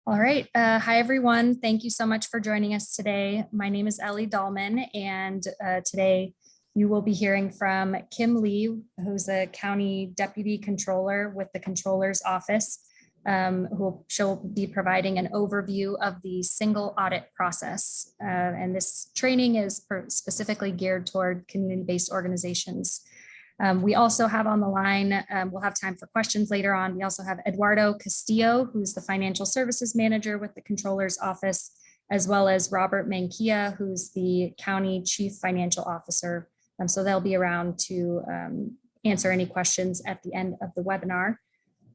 All right. Hi, everyone. Thank you so much for joining us today. My name is Ellie Dahlman, and today you will be hearing from Kim Lee, who's a county deputy controller with the Controller's Office, she'll be providing an overview of the single audit process. And this training is specifically geared toward community-based organizations. We also have on the line, we'll have time for questions later on. We also have Eduardo Castillo, who's the financial services manager with the Controller's Office, as well as Robert Mankia, who's the county chief financial officer. So they'll be around to answer any questions at the end of the webinar.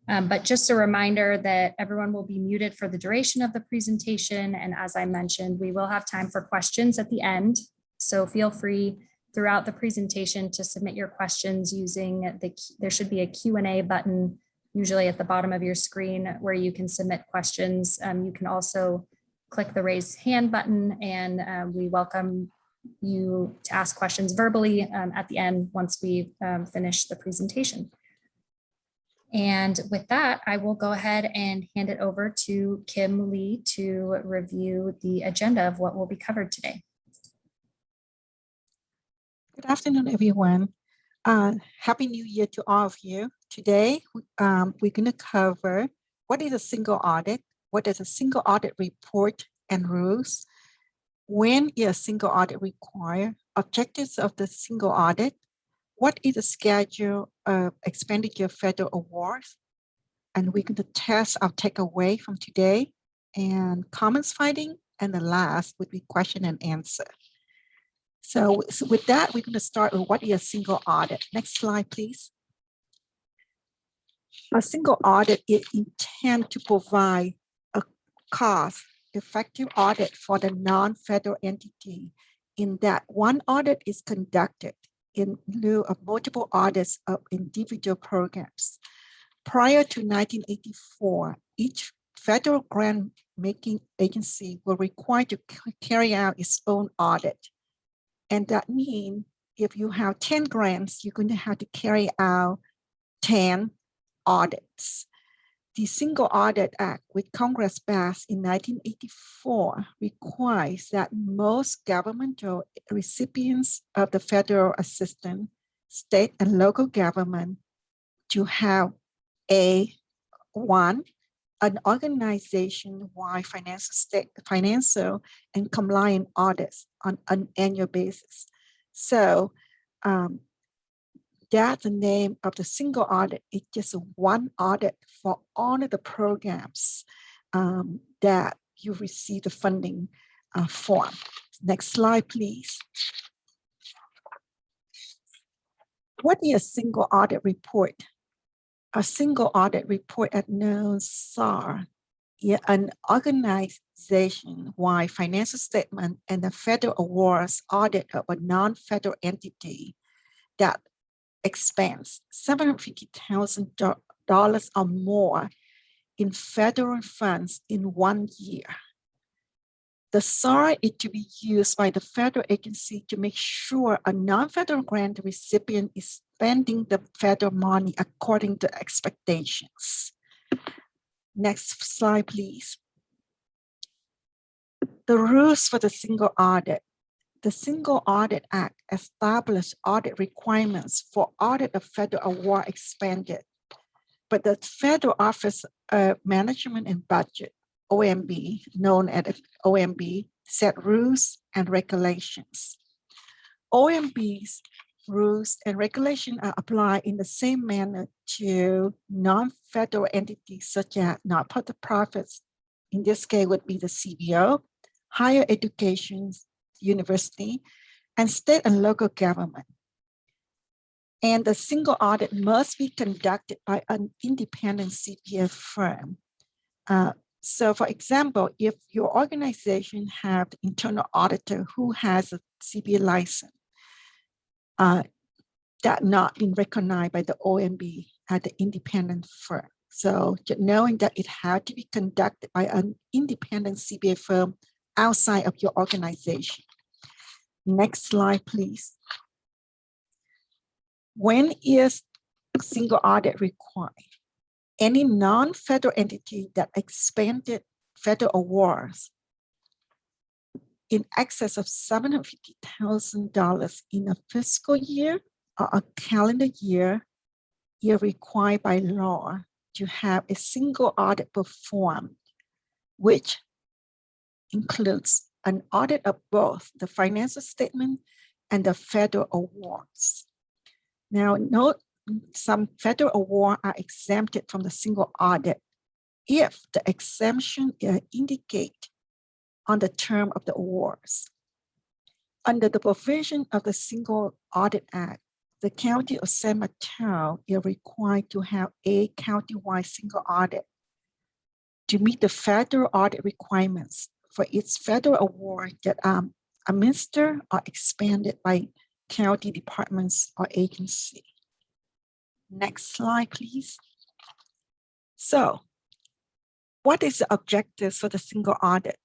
But just a reminder that everyone will be muted for the duration of the presentation. And as I mentioned, we will have time for questions at the end. So feel free throughout the presentation to submit your questions using there should be a Q&A button usually at the bottom of your screen where you can submit questions. You can also click the raise hand button, and we welcome you to ask questions verbally at the end once we finish the presentation. And with that, I will go ahead and hand it over to Kim Lee to review the agenda of what will be covered today. Good afternoon, everyone. Happy New Year to all of you. Today, we're going to cover what is a single audit, what is a single audit report and rules, when is a single audit required, objectives of the single audit, what is the schedule of expenditure federal awards, and we're going to test our takeaway from today, and comments finding, and the last would be question and answer. So with that, we're going to start with what is a single audit. Next slide, please. A single audit is intended to provide a cost-effective audit for the non-federal entity in that one audit is conducted in lieu of multiple audits of individual programs. Prior to 1984, each federal grant-making agency was required to carry out its own audit. And that means if you have 10 grants, you're going to have to carry out 10 audits. The Single Audit Act, which Congress passed in 1984, requires that most governmental recipients of the federal assistance, state and local government, to have an organization-wide financial and compliance audits on an annual basis. So that's the name of the single audit. It's just one audit for all of the programs that you receive the funding for. Next slide, please. What is a single audit report? A single audit report at known SAR, an organization-wide financial statement and the federal awards audit of a non-federal entity that expends $750,000 or more in federal funds in 1 year. The SAR is to be used by the federal agency to make sure a non-federal grant recipient is spending the federal money according to expectations. Next slide, please. The rules for the single audit. The Single Audit Act established audit requirements for audit of federal award expended, but the Federal Office of Management and Budget, OMB, known as OMB, set rules and regulations. OMB's rules and regulations are applied in the same manner to non-federal entities such as not-for-profits. In this case would be the CBO, higher education, university, and state and local government. And the single audit must be conducted by an independent CPA firm. So for example, if your organization have the internal auditor who has a CPA license, that not been recognized by the OMB as the independent firm. So knowing that it had to be conducted by an independent CPA firm outside of your organization. Next slide, please. When is single audit required? Any non-federal entity that expended federal awards in excess of $750,000 in a fiscal year or a calendar year, you're required by law to have a single audit performed, which includes an audit of both the financial statement and the federal awards. Now, note some federal awards are exempted from the single audit if the exemption indicate on the term of the awards. Under the provision of the Single Audit Act, the County of San Mateo is required to have a countywide single audit to meet the federal audit requirements for its federal award that are administered or expanded by county departments or agency. Next slide, please. So, what is the objectives for the single audit?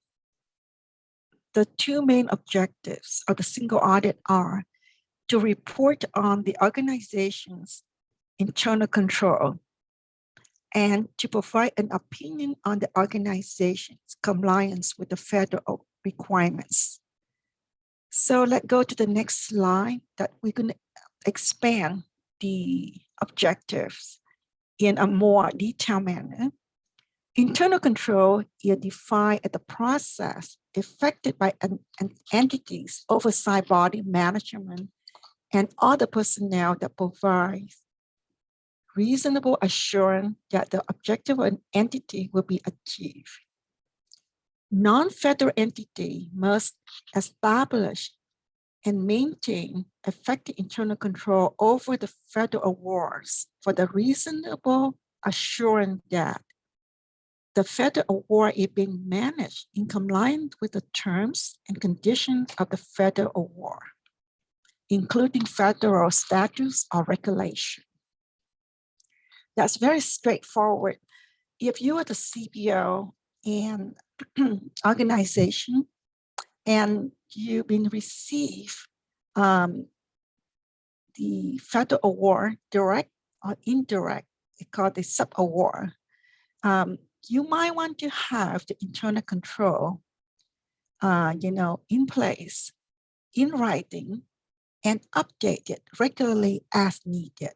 The two main objectives of the single audit are to report on the organization's internal control and to provide an opinion on the organization's compliance with the federal requirements. So let's go to the next slide that we're going to expand the objectives in a more detailed manner. Internal control is defined as the process effected by an entity's oversight body, management, and other personnel that provides reasonable assurance that the objective of an entity will be achieved. Non-federal entity must establish and maintain effective internal control over the federal awards for the reasonable assurance that the federal award is being managed in compliance with the terms and conditions of the federal award, including federal statutes or regulation. That's very straightforward. If you are the CBO and organization and you've been received the federal award, direct or indirect, it's called the sub-award, you might want to have the internal control, in place, in writing, and update it regularly as needed.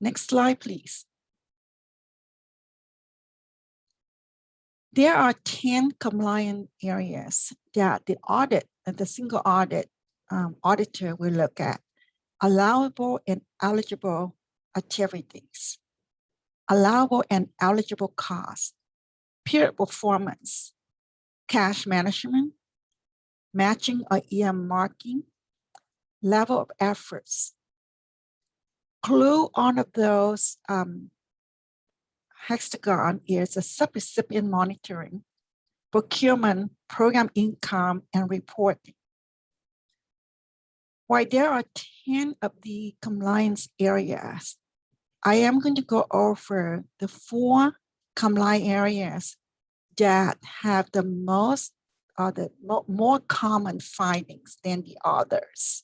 Next slide, please. There are 10 compliance areas that the single audit auditor will look at: allowable and eligible activities, allowable and eligible costs, period performance, cash management, matching or marking, level of efforts. Clue on of those hexagon is a subrecipient monitoring, procurement, program income, and reporting. While there are 10 of the compliance areas, I am going to go over the 4 compliance areas that have the most or the more common findings than the others.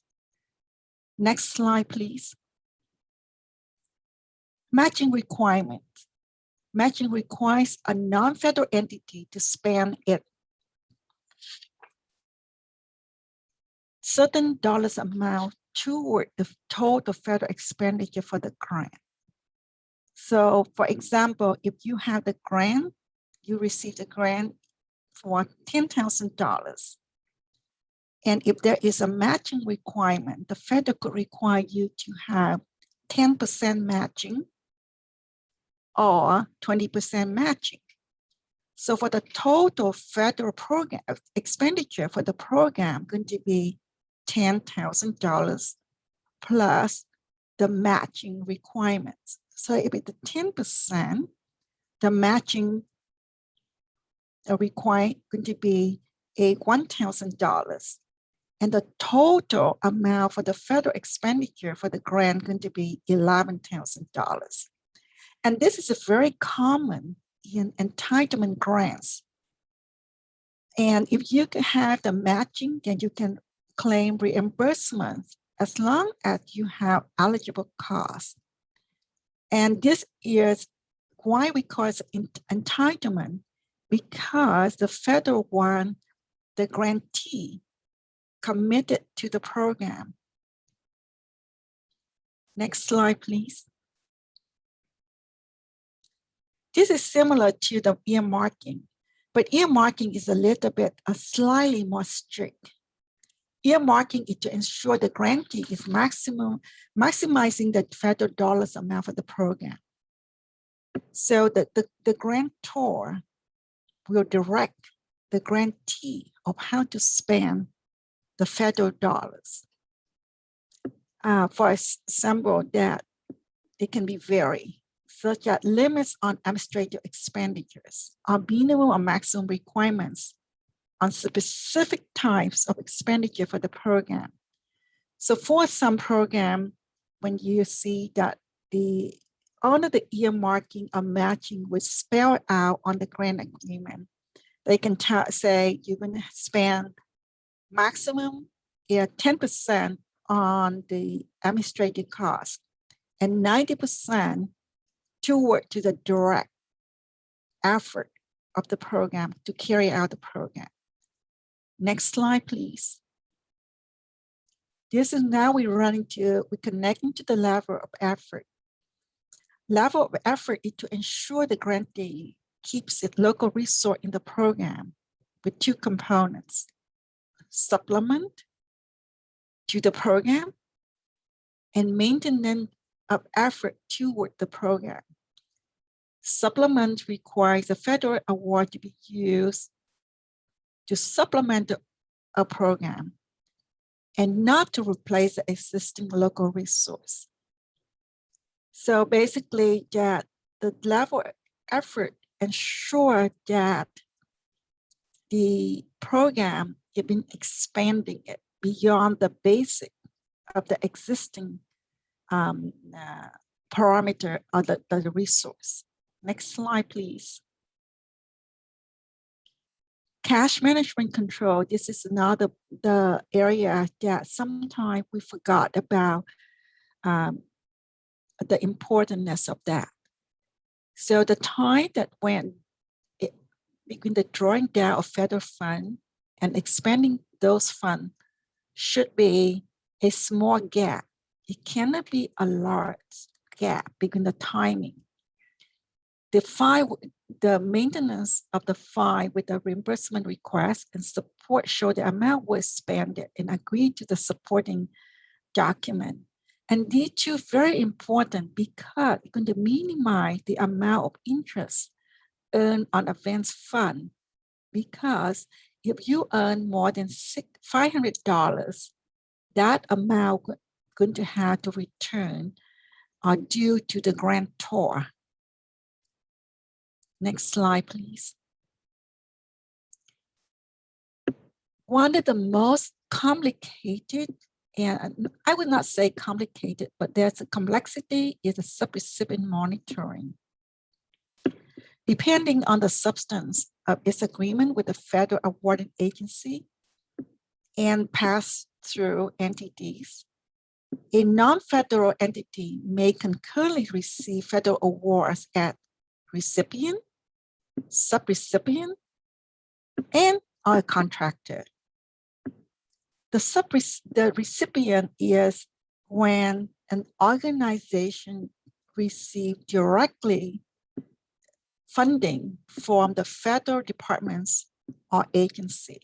Next slide, please. Matching requirements. Matching requires a non-federal entity to spend it certain dollars amount toward the total federal expenditure for the grant. So for example, if you have the grant, you receive the grant for $10,000. And if there is a matching requirement, the federal could require you to have 10% matching or 20% matching. So for the total federal program expenditure for the program going to be $10,000 plus the matching requirements. So if it's 10%, the matching required going to be $1,000. And the total amount for the federal expenditure for the grant going to be $11,000. And this is very common in entitlement grants. And if you can have the matching, then you can claim reimbursement as long as you have eligible costs. And this is why we call it entitlement, because the federal one, the grantee, committed to the program. Next slide, please. This is similar to the earmarking, but earmarking is a little bit slightly more strict. Earmarking is to ensure the grantee is maximizing the federal dollars amount for the program. So the grantor will direct the grantee of how to spend the federal dollars. For example, that it can be varied, such as limits on administrative expenditures, or minimum or maximum requirements on specific types of expenditure for the program. So for some program, when you see that all of the earmarking or matching was spelled out on the grant agreement, they can say you're going to spend maximum 10% on the administrative cost and 90% toward to the direct effort of the program to carry out the program. Next slide, please. This is now we're connecting to the level of effort. Level of effort is to ensure the grantee keeps its local resource in the program with two components: supplement to the program and maintenance of effort toward the program. Supplement requires a federal award to be used to supplement a program and not to replace the existing local resource. So basically that the level of effort ensure that the program has been expanding it beyond the basic of the existing parameter of the resource. Next slide, please. Cash management control. This is another the area that sometimes we forgot about the importance of that. So the time that when between the drawing down of federal fund and expanding those funds should be a small gap. It cannot be a large gap between the timing. The maintenance of the fine with the reimbursement request and support show the amount was expended and agreed to the supporting document. And these two very important because it's going to minimize the amount of interest earned on advance fund. Because if you earn more than $500, that amount going to have to return are due to the grantor. Next slide, please. One of the most complicated, and I would not say complicated, but there's a complexity is the subrecipient monitoring. Depending on the substance of its agreement with the federal awarding agency and pass-through entities, a non-federal entity may concurrently receive federal awards at recipient, subrecipient, and a contractor. The recipient is when an organization receives directly funding from the federal departments or agency.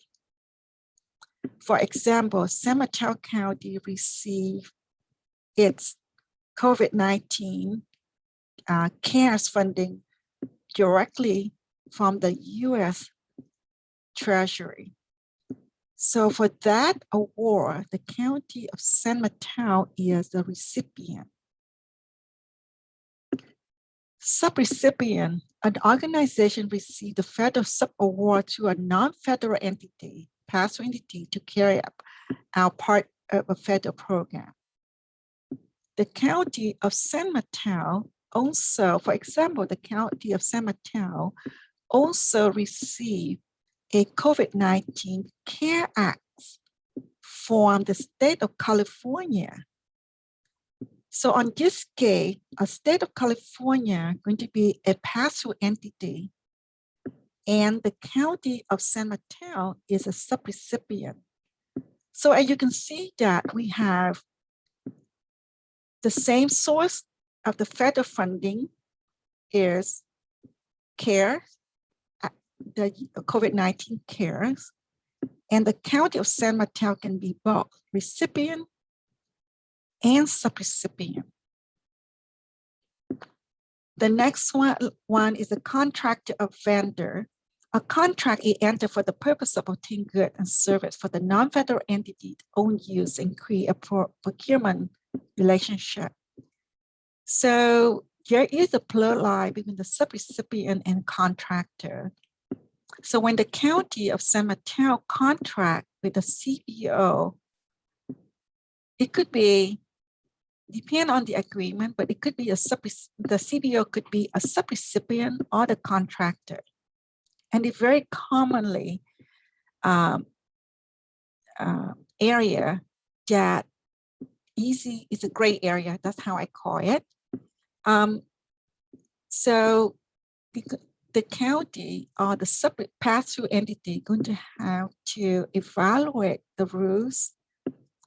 For example, San Mateo County received its COVID-19 CARES funding directly from the U.S. Treasury. So for that award, the County of San Mateo is the recipient. Subrecipient, an organization received the federal sub-award to a non-federal entity, pass-through entity, to carry out part of a federal program. The County of San Mateo also, for example, the County of San Mateo also received a COVID-19 CARE Act from the state of California. So on this case, a state of California going to be a pass-through entity and the County of San Mateo is a subrecipient. So as you can see that we have the same source of the federal funding is CARE, the COVID-19 CARES, and the County of San Mateo can be both recipient and subrecipient. The next one is a contractor of vendor. A contract is entered for the purpose of obtaining goods and service for the non-federal entity own use and create a procurement relationship. So there is a blurred line between the subrecipient and contractor. So when the County of San Mateo contract with the CBO, it could be, depend on the agreement, but it could be the CBO could be a subrecipient or the contractor. And it very commonly area that easy is a gray area. That's how I call it. So the county or the pass-through entity going to have to evaluate the rules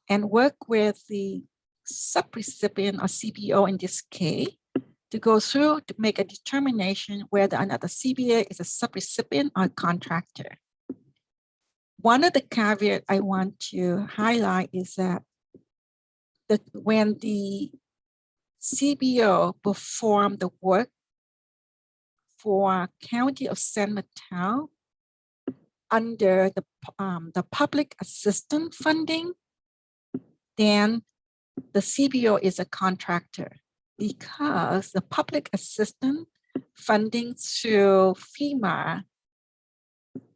and work with the subrecipient or CBO in this case to go through to make a determination whether or not the CBA is a subrecipient or contractor. One of the caveats I want to highlight is that when the CBO perform the work for County of San Mateo under the public assistance funding, then the CBO is a contractor because the public assistance funding through FEMA,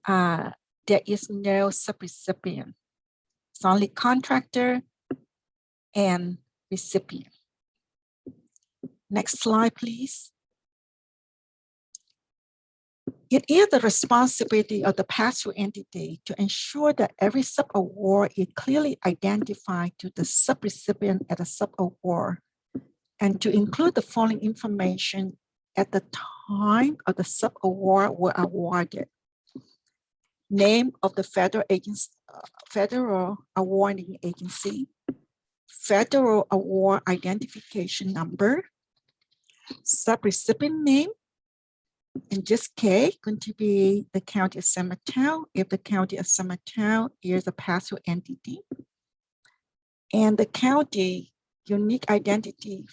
there is no subrecipient. It's only contractor and recipient. Next slide, please. It is the responsibility of the pass-through entity to ensure that every sub-award is clearly identified to the subrecipient at a sub-award and to include the following information at the time of the sub-award were awarded. Name of the federal agency, federal awarding agency, federal award identification number, subrecipient name. In this case, going to be the County of San Mateo, if the County of San Mateo is a pass-through entity, and the county unique identifier,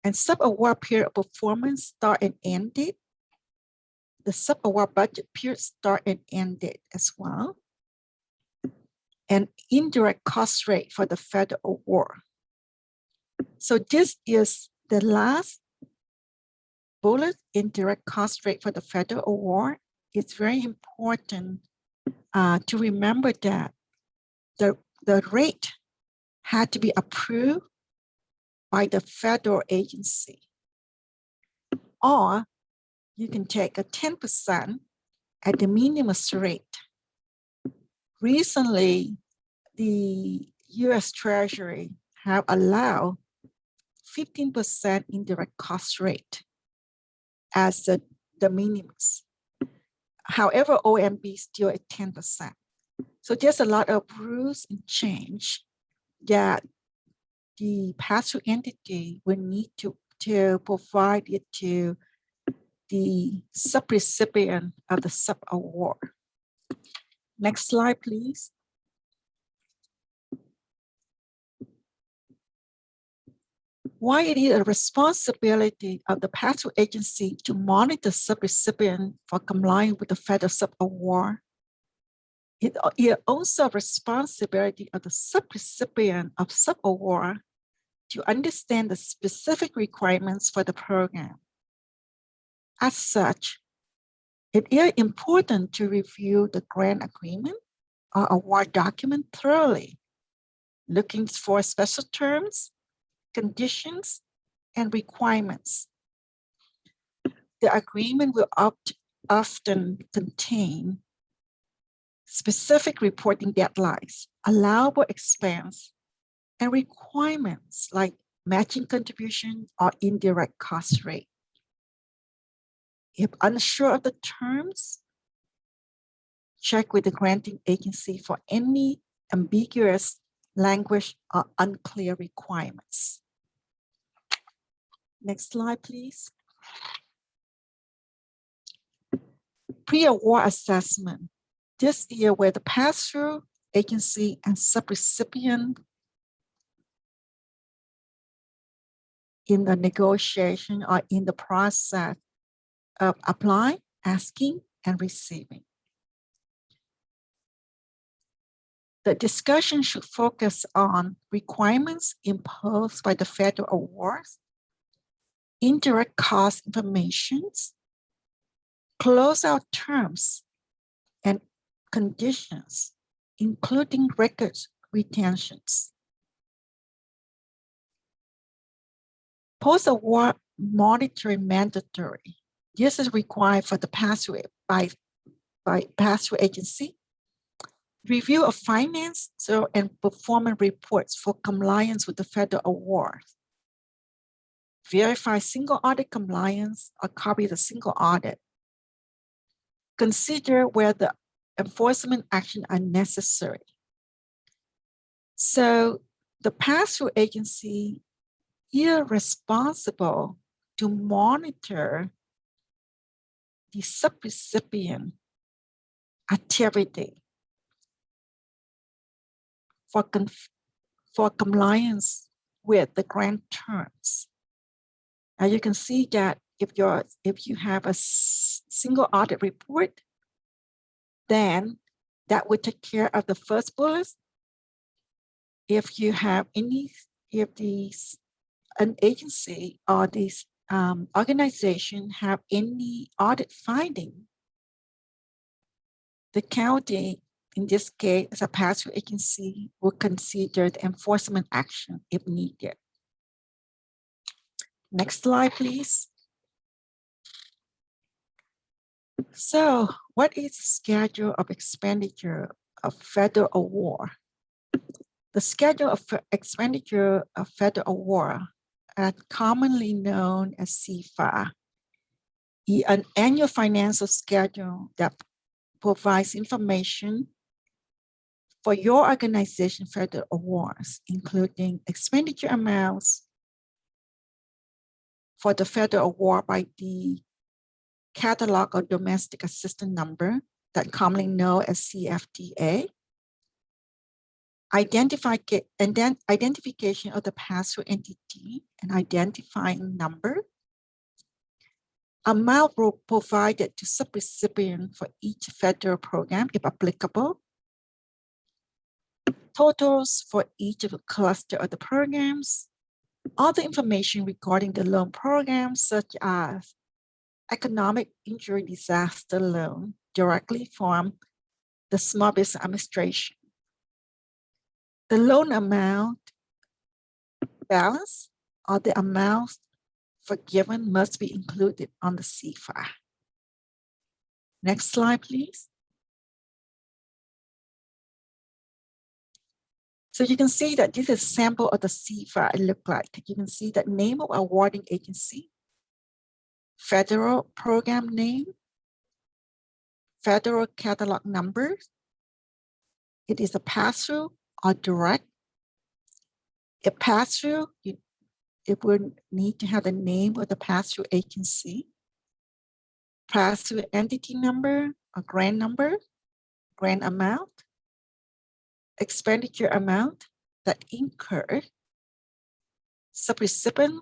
and sub-award period of performance start and end date. The sub-award budget period start and end date as well, and indirect cost rate for the federal award. So this is the last bullet, indirect cost rate for the federal award. It's very important to remember that the rate had to be approved by the federal agency, or you can take a 10% at the minimum rate. Recently, the US Treasury have allowed 15% indirect cost rate as the minimum. However, OMB is still at 10%. So there's a lot of rules and change that the pass-through entity will need to provide it to the subrecipient of the sub-award. Next slide, please. Why it is a responsibility of the pass-through agency to monitor subrecipient for complying with the federal sub-award. It is also a responsibility of the subrecipient of sub-award to understand the specific requirements for the program. As such, it is important to review the grant agreement or award document thoroughly, looking for special terms, conditions, and requirements. The agreement will often contain specific reporting deadlines, allowable expense, and requirements like matching contribution or indirect cost rate. If unsure of the terms, check with the granting agency for any ambiguous language or unclear requirements. Next slide, please. Pre-award assessment. This year, where the pass-through agency and subrecipient in the negotiation or in the process of applying, asking, and receiving. The discussion should focus on requirements imposed by the federal awards, indirect cost informations, closeout terms, and conditions, including records retentions. Post-award monitoring mandatory. This is required for the pass-through by pass-through agency. Review of finance and performance reports for compliance with the federal award. Verify single audit compliance or copy the single audit. Consider whether enforcement action are necessary. So the pass-through agency is responsible to monitor the subrecipient activity for compliance with the grant terms. Now you can see that if you have a single audit report, then that would take care of the first bullet. If you have an agency or this organization have any audit finding, the county, in this case, as a pass-through agency, will consider the enforcement action if needed. Next slide, please. So what is the schedule of expenditure of federal award? The schedule of expenditure of federal award, commonly known as CFA, is an annual financial schedule that provides information for your organization federal awards, including expenditure amounts for the federal award by the catalog or domestic assistance number that commonly known as CFDA, identification of the pass-through entity and identifying number, amount provided to subrecipient for each federal program, if applicable, totals for each of the cluster of the programs, other information regarding the loan programs, such as economic injury disaster loan directly from the Small Business Administration. The loan amount balance or the amount forgiven must be included on the CFA. Next slide, please. So you can see that this is a sample of the CFA it looked like. You can see that name of awarding agency, federal program name, federal catalog number. It is a pass-through or direct. A pass-through, it would need to have the name of the pass-through agency, pass-through entity number or grant number, grant amount, expenditure amount that incurred, subrecipient,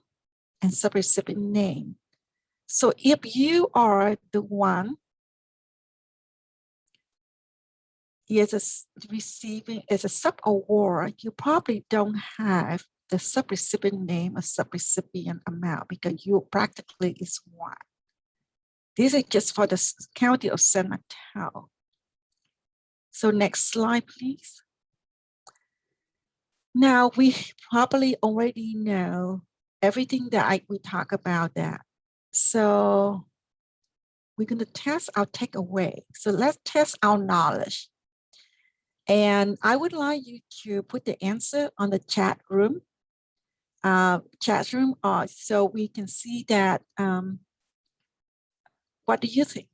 and subrecipient name. So if you are the one is receiving as a sub-award, you probably don't have the subrecipient name or subrecipient amount because you practically is one. This is just for the county of San Mateo. So next slide, please. Now we probably already know everything that we talk about that. So we're going to test our takeaway. So let's test our knowledge. And I would like you to put the answer on the chat room, so we can see that What do you think?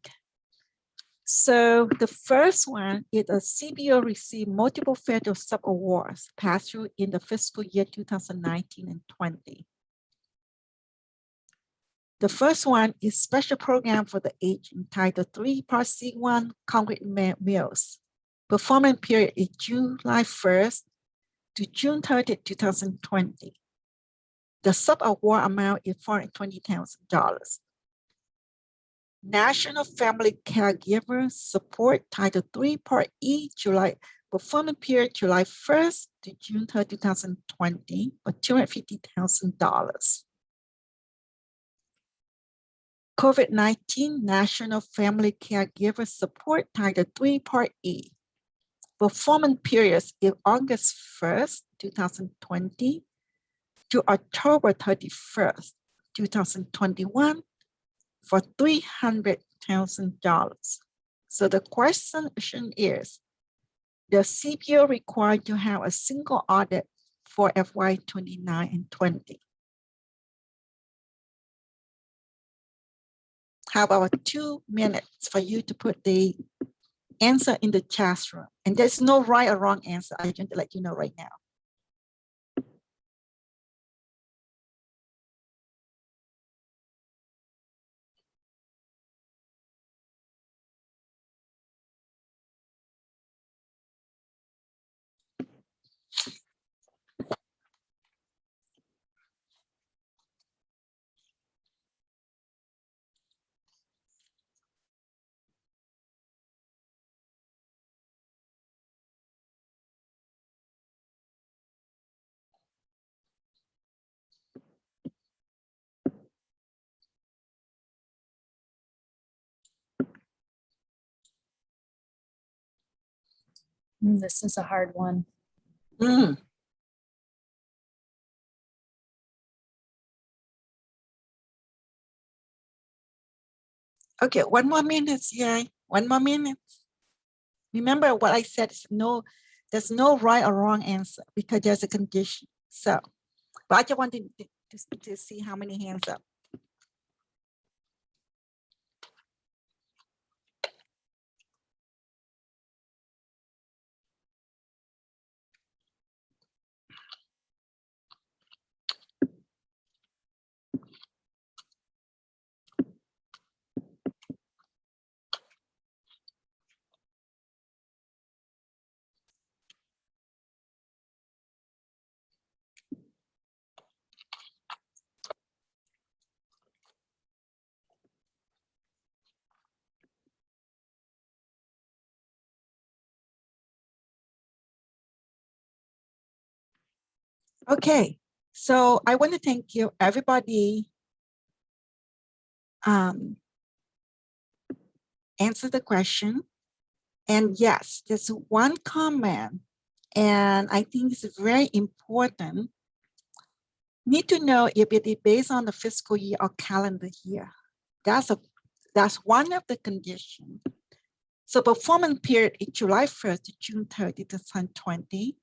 So the first one is a CBO received multiple federal sub-awards passed through in the fiscal year 2019 and 20. The first one is Special Program for the Aging, Title 3, Part C1, Concrete Mills. Performance period is July 1st to June 30th, 2020. The sub-award amount is $420,000. National Family Caregiver Support Title 3 Part E, July performance period July 1st to June 30, 2020 for $250,000. COVID-19 National Family Caregiver Support Title 3 Part E. Performance periods is August 1st, 2020 to October 31st, 2021 for $300,000. So the question is, does CBO require to have a single audit for FY 29 and 20? How about 2 minutes for you to put the answer in the chat room? And there's no right or wrong answer. I want to let you know right now. This is a hard one. Okay, 1 more minute, yeah. 1 more minute. Remember what I said, there's no right or wrong answer because there's a condition. So, but I just wanted to see how many hands up. Okay, so I want to thank you, everybody. Answer the question. And yes, there's one comment, and I think it's very important. Need to know if it is based on the fiscal year or calendar year. That's one of the conditions. So performance period is July 1st to June 30, 2020,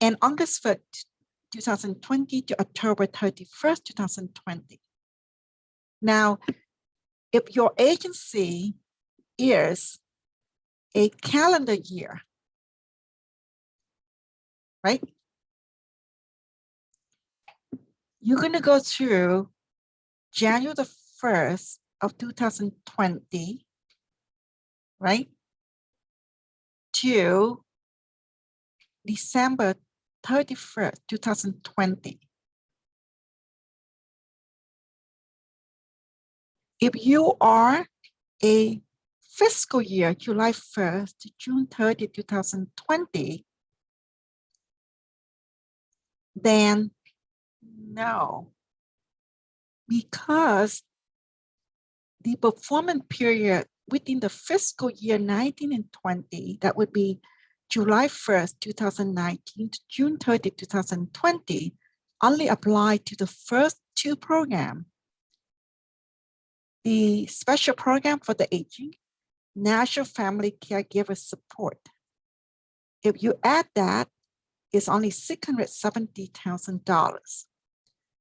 and August 1st, 2020 to October 31st, 2020. Now, if your agency is a calendar year, right? You're going to go through January the 1st of 2020, right? To December 31st, 2020. If you are a fiscal year, July 1st to June 30, 2020, then no, because the performance period within the fiscal year 19 and 20, that would be July 1st, 2019 to June 30, 2020, only apply to the first 2 programs. The Special Program for the Aging, National Family Caregiver Support. If you add that, it's only $670,000.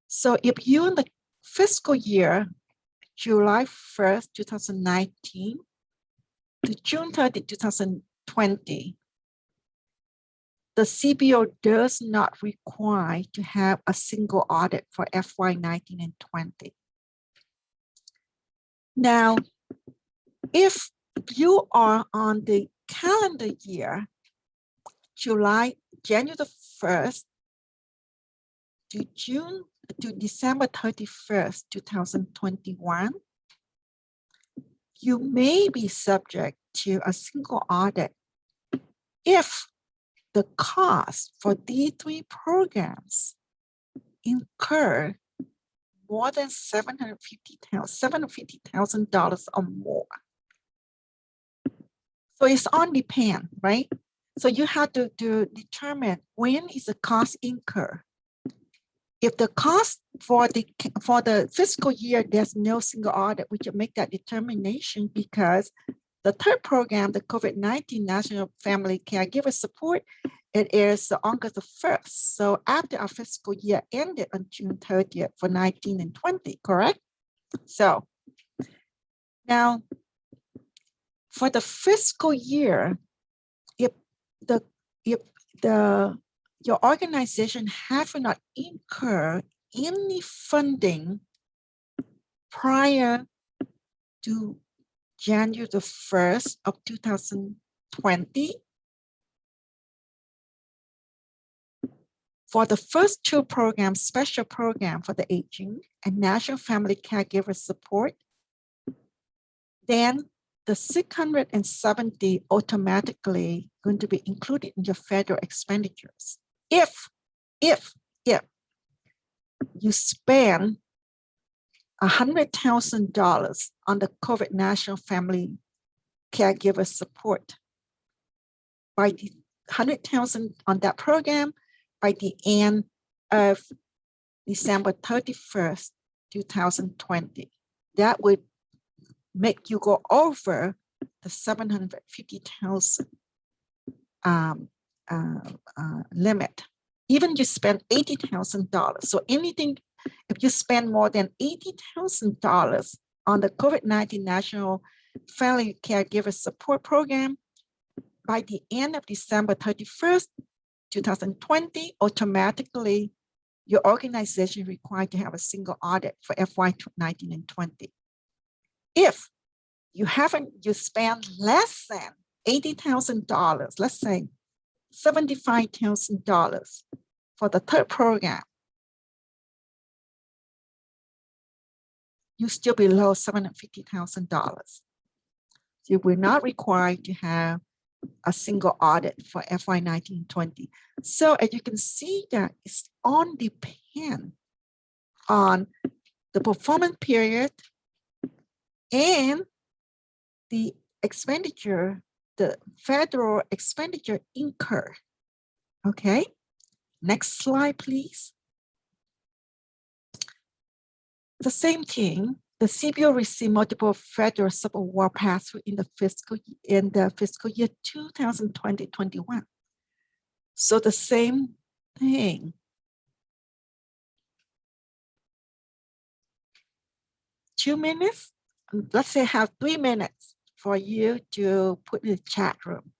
So if you in the fiscal year July 1st, 2019 to June 30, 2020, the CBO does not require to have a single audit for FY19 and 20. Now, if you are on the calendar year, January the 1st to December 31st, 2021, you may be subject to a single audit if the cost for these three programs incur more than $750,000 or more. So it's on demand, right? So you have to determine when is the cost incur. If the cost for the fiscal year, there's no single audit, we can make that determination because the third program, the COVID-19 National Family Caregiver Support, it is August the 1st. So after our fiscal year ended on June 30th for 19 and 20, correct? So now for the fiscal year, if your organization have not incurred any funding prior to January the 1st of 2020, for the first two programs, special program for the aging and National Family Caregiver Support, then the 670 automatically going to be included in your federal expenditures. If you spend $100,000 on the COVID National Family Caregiver Support, by the 100,000 on that program, by the end of December 31st, 2020, that would make you go over the 750,000 limit. Even you spend $80,000. So anything, if you spend more than $80,000 on the COVID-19 National Family Caregiver Support Program, by the end of December 31st, 2020, automatically your organization is required to have a single audit for FY19 and 20. If you spend less than $80,000, let's say $75,000 for the third program, you still below $750,000. You will not require to have a single audit for FY19-20. So as you can see that it's on depend on the performance period and the expenditure, the federal expenditure incur. Okay, next slide, please. The same thing, the CBO received multiple federal sub-award pass-through in the fiscal year 2020-21. So the same thing. Two minutes, let's say have 3 minutes for you to put in the chat room.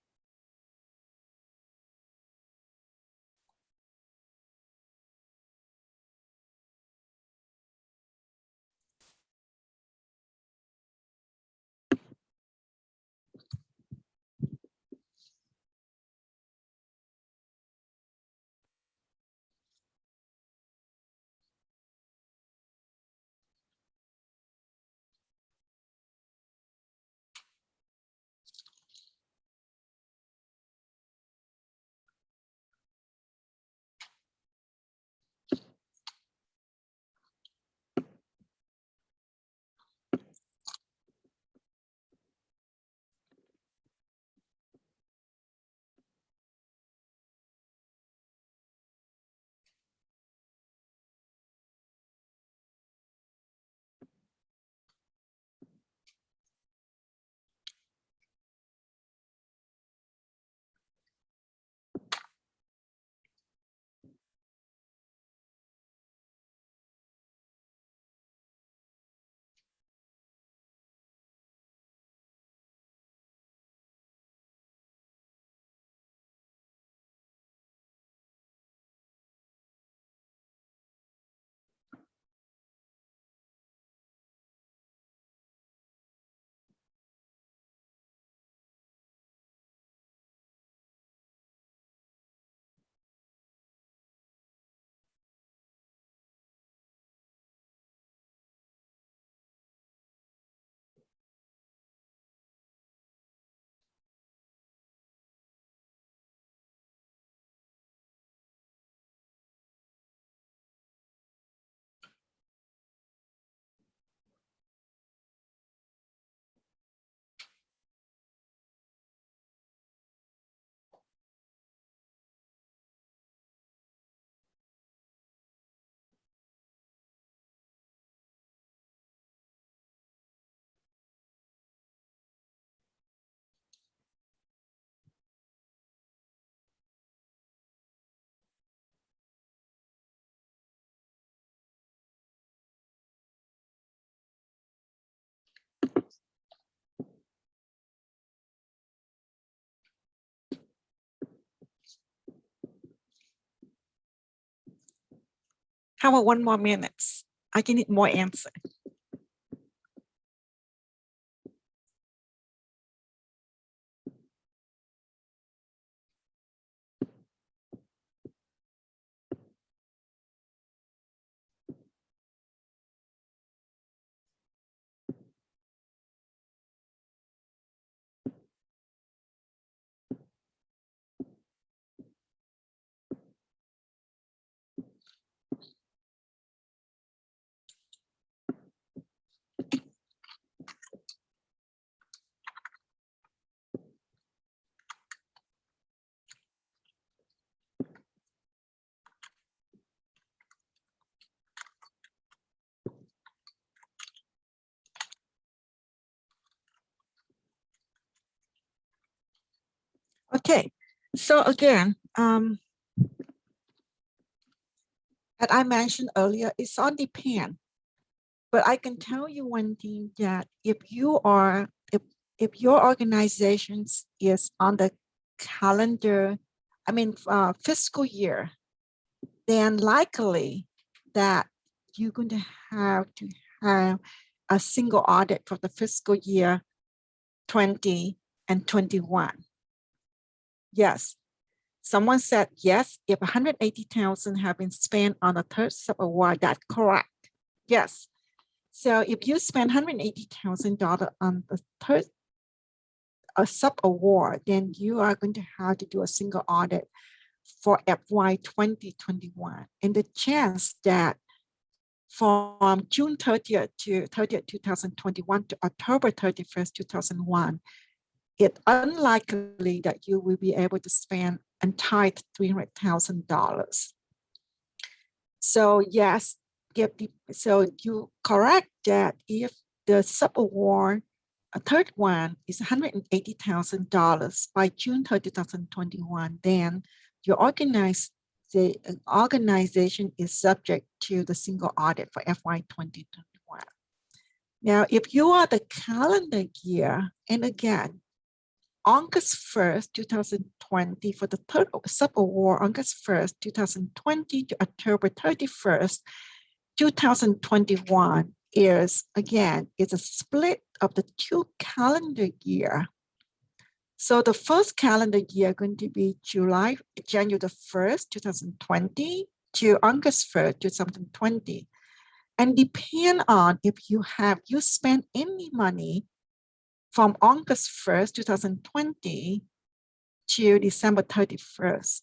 How about 1 more minute? I can need more answer. Okay, so again, as I mentioned earlier, it's all depend. But I can tell you one thing, that if your organization is on the calendar, fiscal year, then likely that you're going to have a single audit for the fiscal year 20 and 21. Yes. Someone said, yes, if 180,000 have been spent on the third sub-award, that's correct. Yes. So if you spend $180,000 on the third sub-award, then you are going to have to do a single audit for FY 2021. And the chance that from June 30th to 2021 to October 31st, 2001, it's unlikely that you will be able to spend entire $300,000. So yes, so you correct that if the sub-award, a third one is $180,000 by June 30, 2021, then your organization is subject to the single audit for FY 2021. Now, if you are the calendar year, and again, August 1st, 2020, for the third sub-award, August 1st, 2020 to October 31st, 2021 is, again, it's a split of the 2 calendar year. So the first calendar year going to be January the 1st, 2020 to August 1st, 2020. And depend on if you spent any money from August 1st, 2020 to December 31st,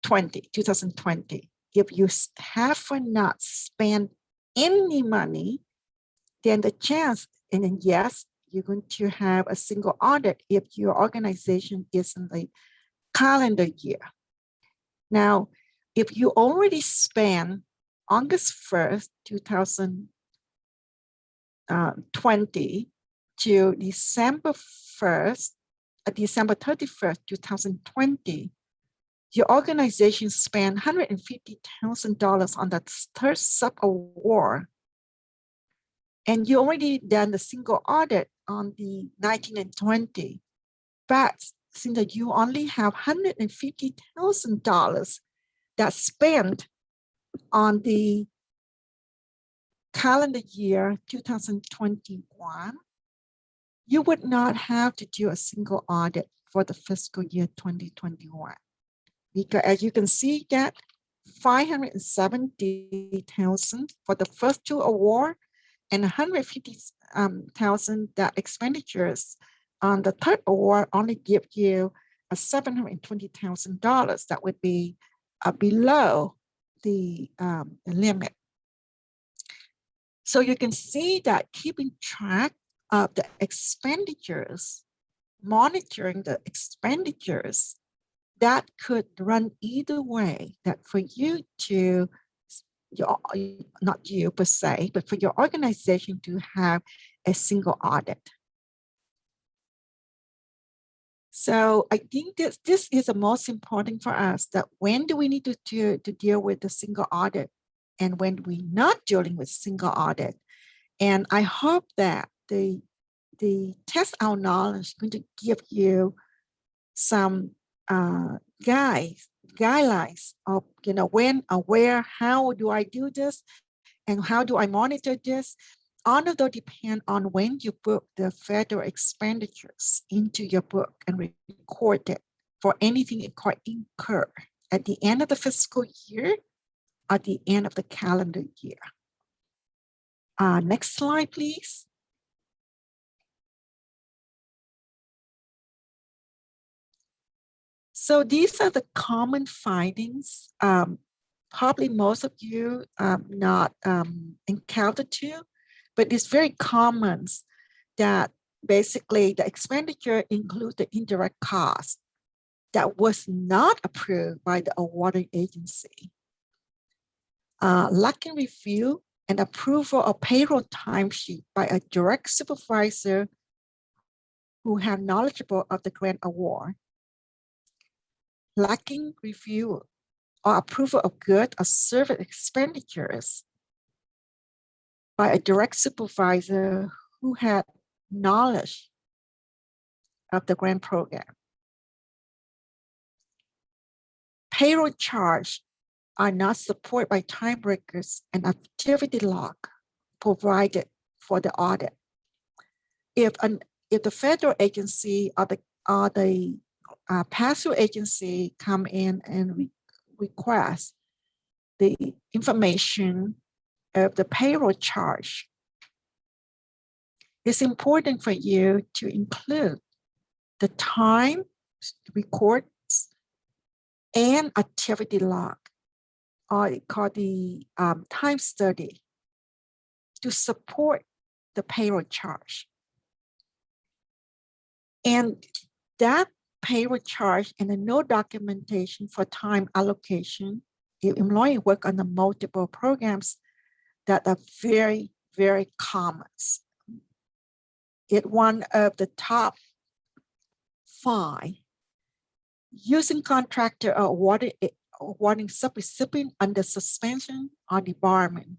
2020. If you have not spent any money, then the chance, and then yes, you're going to have a single audit if your organization is in the calendar year. Now, if you already spent August 1st, 2020 to December 31st, 2020, your organization spent $150,000 on that third sub-award, and you already done the single audit on the 19 and 20. But since that you only have $150,000 that's spent on the calendar year 2021, you would not have to do a single audit for the fiscal year 2021. Because as you can see that $570,000 for the first 2 awards and $150,000 that expenditures on the third award only give you a $720,000 that would be below the limit. So you can see that keeping track of the expenditures, monitoring the expenditures, that could run either way, that for you to, not you per se, but for your organization to have a single audit. So I think this is the most important for us, that when do we need to deal with the single audit and when we're not dealing with single audit. And I hope that the test our knowledge is going to give you some guidelines of, when or where, how do I do this, and how do I monitor this? All of those depend on when you book the federal expenditures into your book and record it for anything it could incur at the end of the fiscal year or the end of the calendar year. Next slide, please. So these are the common findings. Probably most of you not encountered to, but it's very common that basically the expenditure includes the indirect cost that was not approved by the awarding agency. Lacking review and approval of payroll timesheet by a direct supervisor who have knowledgeable of the grant award. Lacking review or approval of good or service expenditures by a direct supervisor who had knowledge of the grant program. Payroll charge are not supported by time records and activity log provided for the audit. If the federal agency or the pass-through agency come in and request the information of the payroll charge, it's important for you to include the time records and activity log, or called the time study, to support the payroll charge. And that payroll charge and the no documentation for time allocation, if employee work on the multiple programs that are very, very common. It's one of the top 5 using contractor or awarding subrecipient under suspension or debarment.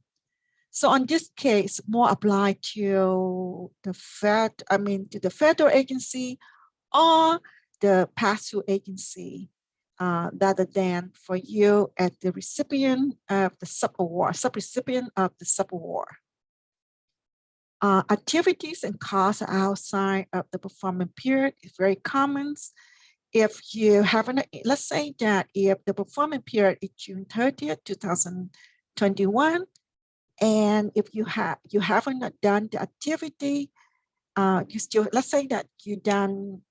So on this case, more apply to the federal agency or the pass-through agency, rather than for you as the recipient of the subrecipient of the subaward. Activities and costs outside of the performance period is very common. If you haven't, let's say that if the performance period is June 30th, 2021, and if you haven't done the activity, you still, let's say that you done,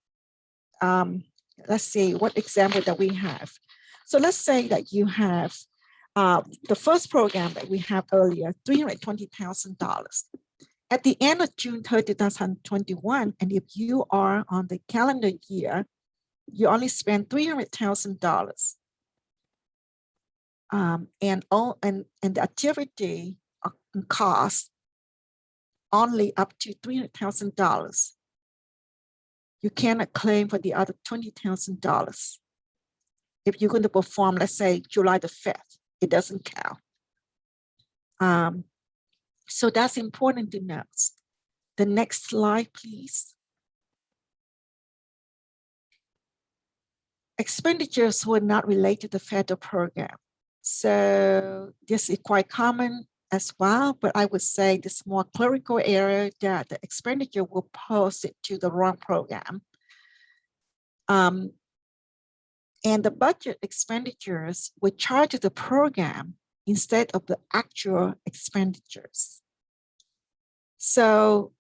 let's see what example that we have. So let's say that you have the first program that we have earlier, $320,000. At the end of June 30, 2021, and if you are on the calendar year, you only spend $300,000. And the activity cost only up to $300,000. You cannot claim for the other $20,000. If you're going to perform, let's say July the 5th, it doesn't count. So that's important to note. The next slide, please. Expenditures were not related to the federal program. So this is quite common as well, but I would say this more clerical error that the expenditure will post it to the wrong program. And the budget expenditures were charged to the program instead of the actual expenditures. So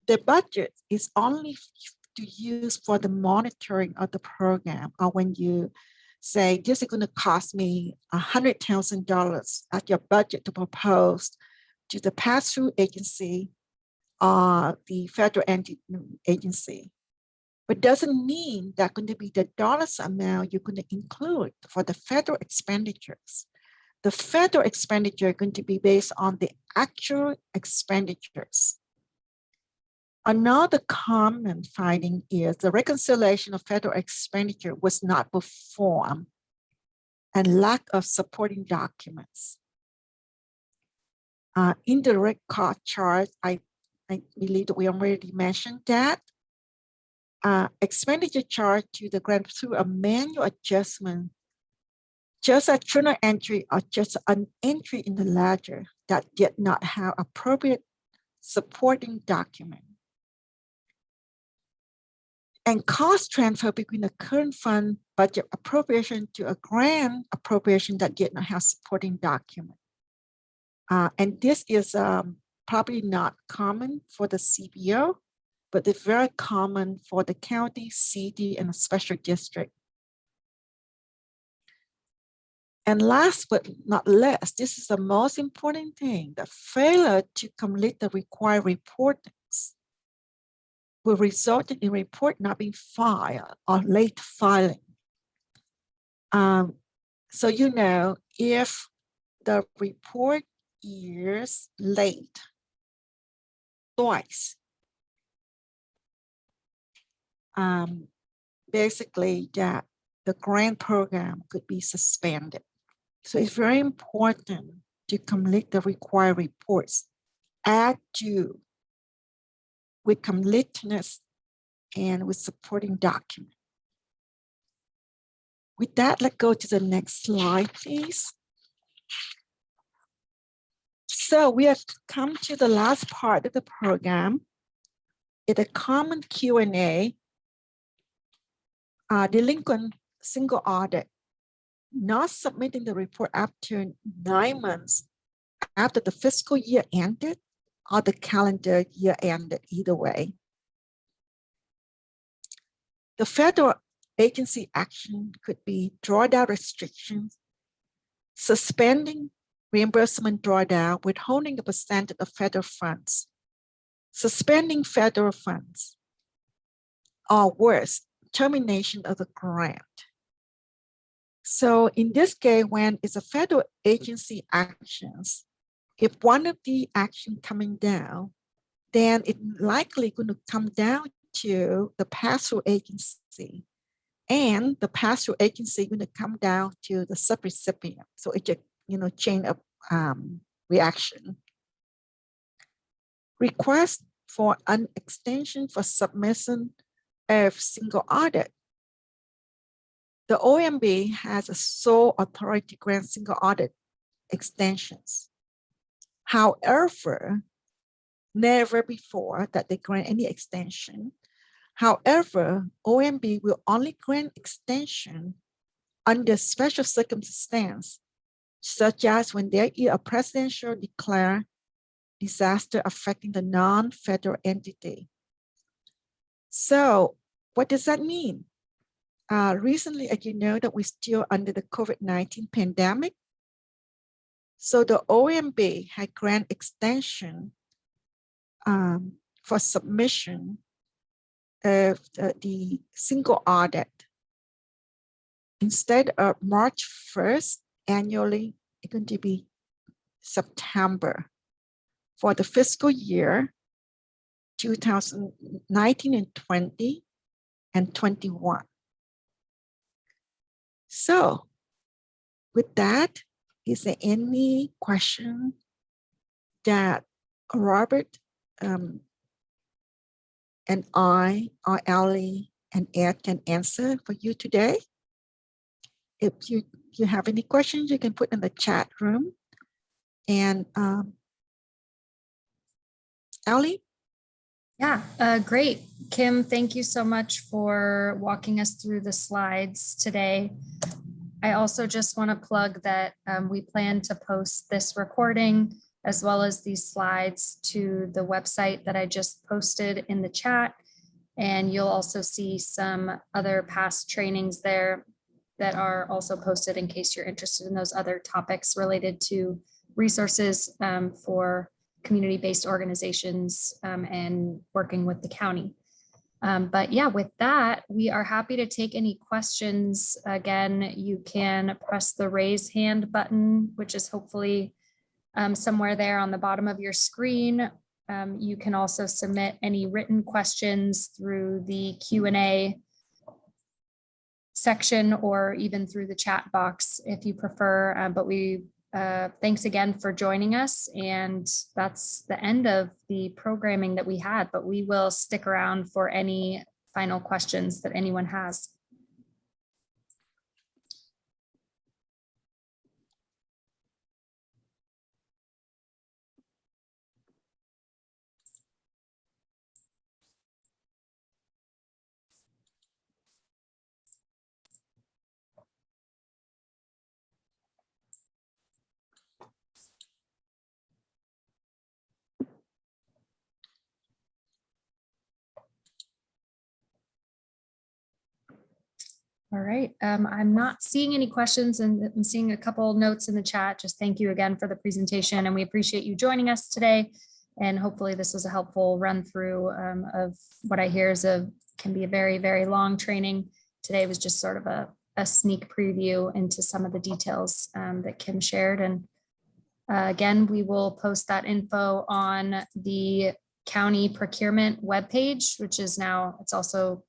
the budget is only to use for the monitoring of the program, or when you say this is going to cost me $100,000 at your budget to propose to the pass-through agency or the federal agency. But doesn't mean that going to be the dollars amount you're going to include for the federal expenditures. The federal expenditure is going to be based on the actual expenditures. Another common finding is the reconciliation of federal expenditure was not performed and lack of supporting documents. Indirect cost charge, I believe that we already mentioned that. expenditure charge to the grant through a manual adjustment, just a journal entry or just an entry in the ledger that did not have appropriate supporting document. And cost transfer between the current fund budget appropriation to a grant appropriation that did not have supporting document. And this is probably not common for the CBO, but it's very common for the county, city, and a special district. And last but not least, this is the most important thing, the failure to complete the required reportings will result in a report not being filed or late filing. So you know, if the report is late twice, basically that the grant program could be suspended. So it's very important to complete the required reports at due with completeness and with supporting document. With that, let's go to the next slide, please. So we have come to the last part of the program. It's a common Q&A, delinquent single audit, not submitting the report after 9 months after the fiscal year ended or the calendar year ended, either way. The federal agency action could be drawdown restrictions, suspending reimbursement drawdown, withholding a percentage of federal funds, suspending federal funds, or worse, termination of the grant. So in this case, when it's a federal agency actions, if one of the action coming down, then it's likely going to come down to the pass-through agency, and the pass-through agency going to come down to the subrecipient. So it's a chain of reaction. Request for an extension for submission of single audit. The OMB has a sole authority to grant single audit extensions. However, never before that they grant any extension. However, OMB will only grant extension under special circumstances, such as when there is a presidential declared disaster affecting the non-federal entity. So what does that mean? Recently, as you know, that we're still under the COVID-19 pandemic. So the OMB had grant extension for submission of the single audit. Instead of March 1st annually, it's going to be September for the fiscal year 2019 and 20 and 21. So with that, is there any question that Robert and I, or Ellie and Ed can answer for you today? If you have any questions, you can put in the chat room. And Ellie? Yeah, great. Kim, thank you so much for walking us through the slides today. I also just want to plug that we plan to post this recording as well as these slides to the website that I just posted in the chat. And you'll also see some other past trainings there that are also posted in case you're interested in those other topics related to resources for community-based organizations and working with the county. But yeah, with that, we are happy to take any questions. Again, you can press the raise hand button, which is hopefully somewhere there on the bottom of your screen. You can also submit any written questions through the Q&A section or even through the chat box if you prefer. But thanks again for joining us. And that's the end of the programming that we had, but we will stick around for any final questions that anyone has. All right, I'm not seeing any questions, and I'm seeing a couple notes in the chat. Just thank you again for the presentation, and we appreciate you joining us today. And hopefully this was a helpful run through of what I hear can be a very, very long training. Today was just sort of a sneak preview into some of the details that Kim shared. And again, we will post that info on the county procurement webpage, which is now, it's also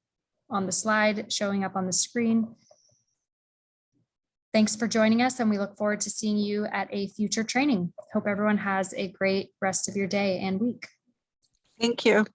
on the slide showing up on the screen. Thanks for joining us, and we look forward to seeing you at a future training. Hope everyone has a great rest of your day and week. Thank you.